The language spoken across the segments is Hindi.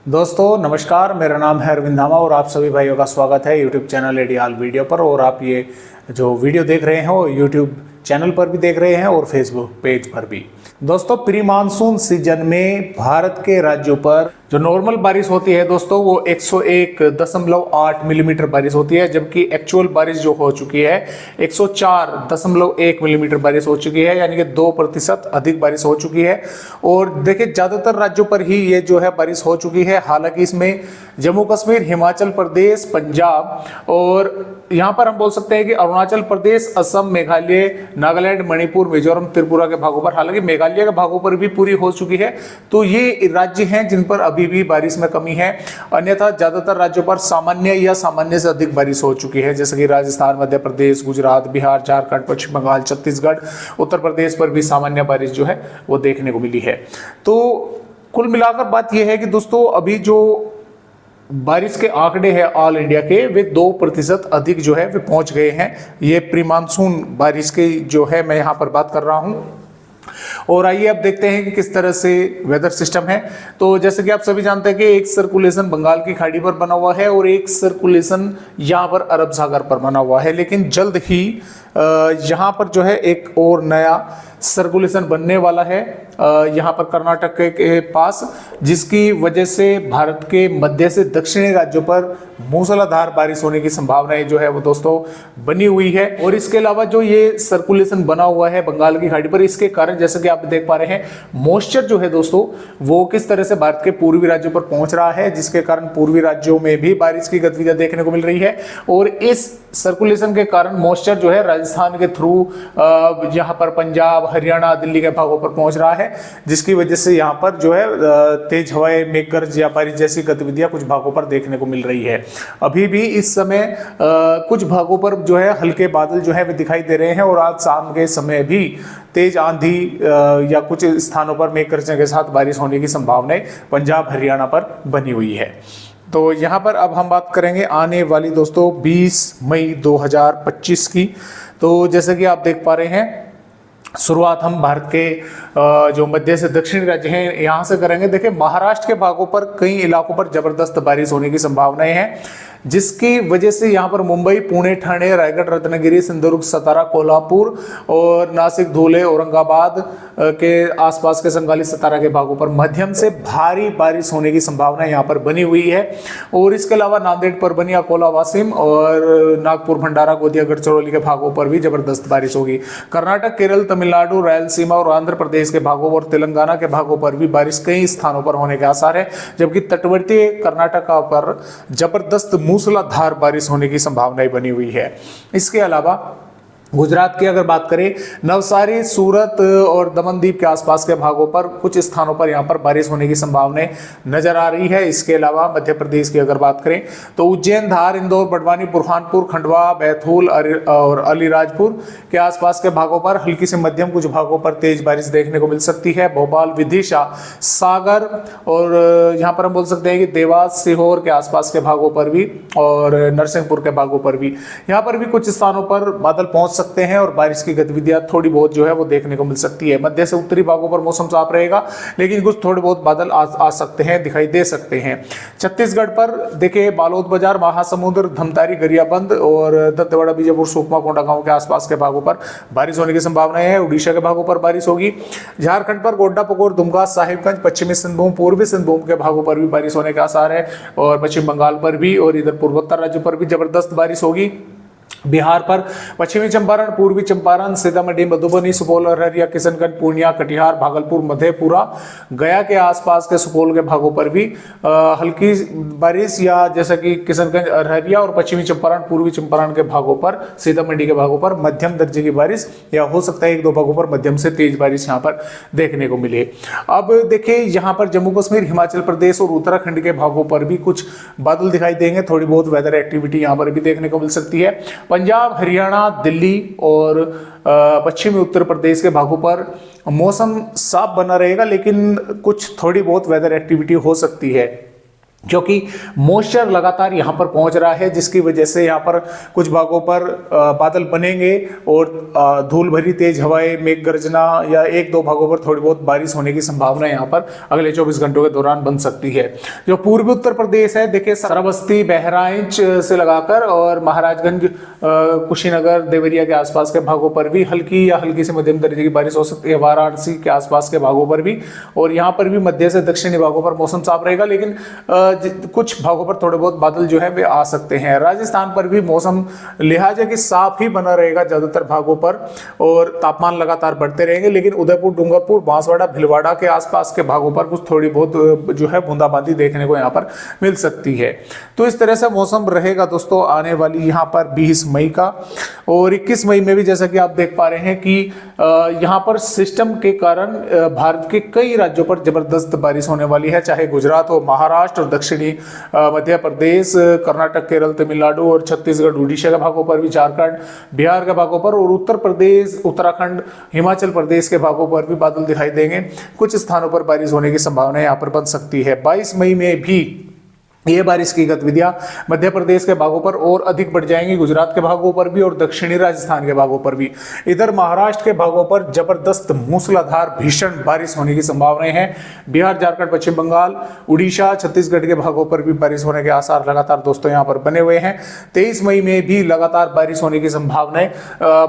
दोस्तों नमस्कार, मेरा नाम है अरविंद धामा और आप सभी भाइयों का स्वागत है यूट्यूब चैनल एडियाल वीडियो पर। और आप ये जो वीडियो देख रहे हैं वो यूट्यूब चैनल पर भी देख रहे हैं और फेसबुक पेज पर भी। दोस्तों प्री मानसून सीजन में भारत के राज्यों पर जो नॉर्मल बारिश होती है दोस्तों वो 101.8 मिलीमीटर बारिश होती है, जबकि एक्चुअल बारिश जो हो चुकी है 104.1 मिलीमीटर बारिश हो चुकी है, यानी कि 2% अधिक बारिश हो चुकी है। और देखिए ज़्यादातर राज्यों पर ही ये जो है बारिश हो चुकी है। हालांकि इसमें जम्मू कश्मीर, हिमाचल प्रदेश, पंजाब और यहाँ पर हम बोल सकते हैं कि अरुणाचल प्रदेश, असम, मेघालय, नागालैंड, मणिपुर, मिजोरम, त्रिपुरा के भागों पर, हालांकि मेघालय के भागों पर भी पूरी हो चुकी है। तो ये राज्य हैं जिन पर अभी भी बारिश में कमी है। अन्यथा ज्यादातर राज्यों पर सामान्य या सामान्य से अधिक बारिश हो चुकी है, जैसे कि राजस्थान, मध्य प्रदेश, गुजरात, बिहार, झारखंड, पश्चिम बंगाल, छत्तीसगढ़, उत्तर प्रदेश पर भी सामान्य बारिश जो है वो देखने को मिली है। तो कुल मिलाकर बात यह है कि दोस्तों अभी जो बारिश के आंकड़े हैं ऑल इंडिया के, वे 2% अधिक जो है वे पहुंच गए हैं। ये प्री मानसून बारिश की जो है मैं यहाँ पर बात कर रहा हूँ। और आइए अब देखते हैं कि किस तरह से वेदर सिस्टम है। तो जैसे कि आप सभी जानते हैं कि एक सर्कुलेशन बंगाल की खाड़ी पर बना हुआ है और एक सर्कुलेशन यहाँ पर अरब सागर पर बना हुआ है, लेकिन जल्द ही यहाँ पर जो है एक और नया सर्कुलेशन बनने वाला है यहाँ पर कर्नाटक के पास, जिसकी वजह से भारत के मध्य से दक्षिणी राज्यों पर मूसलाधार बारिश होने की संभावनाएं जो है वो दोस्तों बनी हुई है। और इसके अलावा जो ये सर्कुलेशन बना हुआ है बंगाल की खाड़ी पर, इसके कारण जैसे कि आप देख पा रहे हैं मॉइस्चर जो है दोस्तों वो किस तरह से भारत के पूर्वी राज्यों पर पहुंच रहा है, जिसके कारण पूर्वी राज्यों में भी बारिश की गतिविधियां देखने को मिल रही है। और इस सर्कुलेशन के कारण मॉइस्चर जो है राजस्थान के थ्रू यहाँ पर पंजाब, हरियाणा, दिल्ली के भागों पर पहुंच रहा है, जिसकी वजह से यहाँ पर जो है तेज हवाएं, मेघगर्ज या बारिश जैसी गतिविधियां कुछ भागों पर देखने को मिल रही है। अभी भी इस समय कुछ भागों पर जो है हल्के बादल जो है वे दिखाई दे रहे हैं और आज शाम के समय भी तेज आंधी या कुछ स्थानों पर मेघगर्जन के साथ बारिश होने की संभावनाएं पंजाब, हरियाणा पर बनी हुई है। तो यहाँ पर अब हम बात करेंगे आने वाली दोस्तों 20 मई 2025 की। तो जैसे कि आप देख पा रहे हैं शुरुआत हम भारत के जो मध्य से दक्षिणी राज्य हैं यहाँ से करेंगे। देखिए महाराष्ट्र के भागों पर कई इलाकों पर जबरदस्त बारिश होने की संभावनाएं हैं, जिसकी वजह से यहाँ पर मुंबई, पुणे, ठाणे, रायगढ़, रत्नागिरी, सिंधुदुर्ग, सतारा, कोल्हापुर और नासिक, धुले, औरंगाबाद के आसपास के संगाली, सतारा के भागों पर मध्यम से भारी बारिश होने की संभावना यहाँ पर बनी हुई है। और इसके अलावा नांदेड़, परभनी, अकोला, वासिम और नागपुर, भंडारा, गोंदिया, गढ़चिरौली के भागों पर भी जबरदस्त बारिश होगी। कर्नाटक, केरल, तमिलनाडु, रायलसीमा और आंध्र प्रदेश के भागों और तेलंगाना के भागों पर भी बारिश कई स्थानों पर होने के आसार है, जबकि तटवर्ती कर्नाटक पर जबरदस्त मूसलाधार बारिश होने की संभावनाएं बनी हुई है। इसके अलावा गुजरात की अगर बात करें, नवसारी, सूरत और दमनदीप के आसपास के भागों पर कुछ स्थानों पर यहाँ पर बारिश होने की संभावनाएं नजर आ रही है। इसके अलावा मध्य प्रदेश की अगर बात करें तो उज्जैन, धार, इंदौर, बड़वानी, बुरहानपुर, खंडवा, बैतूल और अलीराजपुर के आसपास के भागों पर हल्की से मध्यम, कुछ भागों पर तेज बारिश देखने को मिल सकती है। भोपाल, विदिशा, सागर और यहाँ पर हम बोल सकते हैं कि देवास, सीहोर के आसपास के भागों पर भी और नरसिंहपुर के भागों पर भी यहाँ पर भी कुछ स्थानों पर बादल पहुंच सकते हैं और बारिश की गतिविधियां थोड़ी बहुत जो है वो देखने को मिल सकती है। मध्य से उत्तरी भागों पर मौसम साफ रहेगा, लेकिन कुछ थोड़े बहुत बादल आ सकते हैं, दिखाई दे सकते हैं। छत्तीसगढ़ पर देखिए बालोद बाजार, महासमुंद, धमतारी, गरियाबंद और दंतेवाड़ा, बीजापुर, सुकमा, कोंडागांव के आसपास के भागों पर बारिश होने की संभावनाएं है। उड़ीसा के भागों पर बारिश होगी। झारखंड पर गोड्डा, पकोर, दुमका, साहिबगंज, पश्चिमी सिंहभूम, पूर्वी सिंहभूम के भागों पर भी बारिश होने के आसार है और पश्चिम बंगाल पर भी और इधर पूर्वोत्तर राज्यों पर भी जबरदस्त बारिश होगी। बिहार पर पश्चिमी चंपारण, पूर्वी चंपारण, सीतामढ़ी, मधुबनी, सुपौल, अररिया, किशनगंज, पूर्णिया, कटिहार, भागलपुर, मधेपुरा, गया के आसपास के सुपौल के भागों पर भी हल्की बारिश या जैसा कि किशनगंज, अररिया और पश्चिमी चंपारण, पूर्वी चंपारण के भागों पर, सीतामढ़ी के भागों पर मध्यम दर्जे की बारिश या हो सकता है एक दो भागों पर मध्यम से तेज बारिश यहाँ पर देखने को मिले। अब देखिए यहाँ पर जम्मू कश्मीर, हिमाचल प्रदेश और उत्तराखंड के भागों पर भी कुछ बादल दिखाई देंगे, थोड़ी बहुत वेदर एक्टिविटी यहाँ पर भी देखने को मिल सकती है। पंजाब, हरियाणा, दिल्ली और पश्चिमी उत्तर प्रदेश के भागों पर मौसम साफ बना रहेगा, लेकिन कुछ थोड़ी बहुत वेदर एक्टिविटी हो सकती है। क्योंकि मॉइस्चर लगातार यहाँ पर पहुंच रहा है, जिसकी वजह से यहाँ पर कुछ भागों पर बादल बनेंगे और धूल भरी तेज हवाएं, मेघ गर्जना या एक दो भागों पर थोड़ी बहुत बारिश होने की संभावना यहाँ पर अगले 24 घंटों के दौरान बन सकती है। जो पूर्वी उत्तर प्रदेश है, देखिए श्रावस्ती, बहराइच से लगाकर और महाराजगंज, कुशीनगर, देवरिया के आसपास के भागों पर भी हल्की या हल्की से मध्यम दर्जे की बारिश हो सकती है। वाराणसी के आसपास के भागों पर भी, और यहाँ पर भी मध्य से दक्षिणी भागों पर मौसम साफ रहेगा, लेकिन कुछ भागों पर थोड़े बहुत बादल जो है वे आ सकते हैं। राजस्थान पर भी मौसम लिहाजा कि साफ ही बना रहेगा ज्यादातर भागों पर, और तापमान लगातार बढ़ते रहेंगे, लेकिन उदयपुर, डूंगरपुर, बांसवाड़ा, भीलवाड़ा के आसपास के भागों पर कुछ थोड़ी बहुत जो है बूंदाबांदी देखने को यहाँ पर मिल सकती है। तो इस तरह से मौसम रहेगा दोस्तों आने वाली यहाँ पर 20 मई का। और 21 मई में भी जैसा कि आप देख पा रहे हैं कि यहाँ पर सिस्टम के कारण भारत के कई राज्यों पर जबरदस्त बारिश होने वाली है, चाहे गुजरात हो, महाराष्ट्र और दक्षिणी मध्य प्रदेश, कर्नाटक, केरल, तमिलनाडु और छत्तीसगढ़, उड़ीसा के भागों पर भी, झारखंड, बिहार के भागों पर, और उत्तर प्रदेश, उत्तराखंड, हिमाचल प्रदेश के भागों पर भी बादल दिखाई देंगे। कुछ स्थानों पर बारिश होने की संभावना यहाँ पर बन सकती है। 22 मई में भी ये बारिश की गतिविधियां मध्य प्रदेश के भागों पर और अधिक बढ़ जाएंगी, गुजरात के भागों पर भी और दक्षिणी राजस्थान के भागों पर भी। इधर महाराष्ट्र के भागों पर जबरदस्त मूसलाधार भीषण बारिश होने की संभावनाएं हैं। बिहार, झारखंड, पश्चिम बंगाल, उड़ीसा, छत्तीसगढ़ के भागों पर भी बारिश होने के आसार लगातार दोस्तों यहाँ पर बने हुए हैं। 23 मई में भी लगातार बारिश होने की संभावनाएं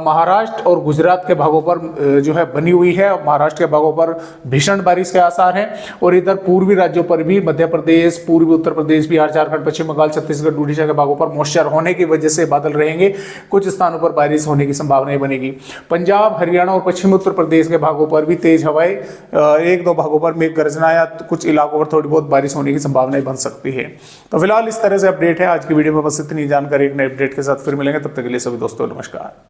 महाराष्ट्र और गुजरात के भागों पर जो है बनी हुई है। महाराष्ट्र के भागों पर भीषण बारिश के आसार हैं, और इधर पूर्वी राज्यों पर भी, मध्य प्रदेश, पूर्वी उत्तर प्रदेश, बिहार, झारखंड, पश्चिम बंगाल, छत्तीसगढ़, उड़ीसा के भागों पर मॉइस्चर होने की वजह से बादल रहेंगे। कुछ स्थानों पर बारिश होने की संभावनाएं बनेगी। पंजाब, हरियाणा और पश्चिमी उत्तर प्रदेश के भागों पर भी तेज हवाएं, एक दो भागों पर मेघ गर्जना या कुछ इलाकों पर थोड़ी बहुत बारिश होने की संभावनाएं बन सकती है। तो फिलहाल इस तरह से अपडेट है। आज की वीडियो में बस इतनी जानकारी। एक नए अपडेट के साथ फिर मिलेंगे, तब तक के लिए सभी दोस्तों नमस्कार।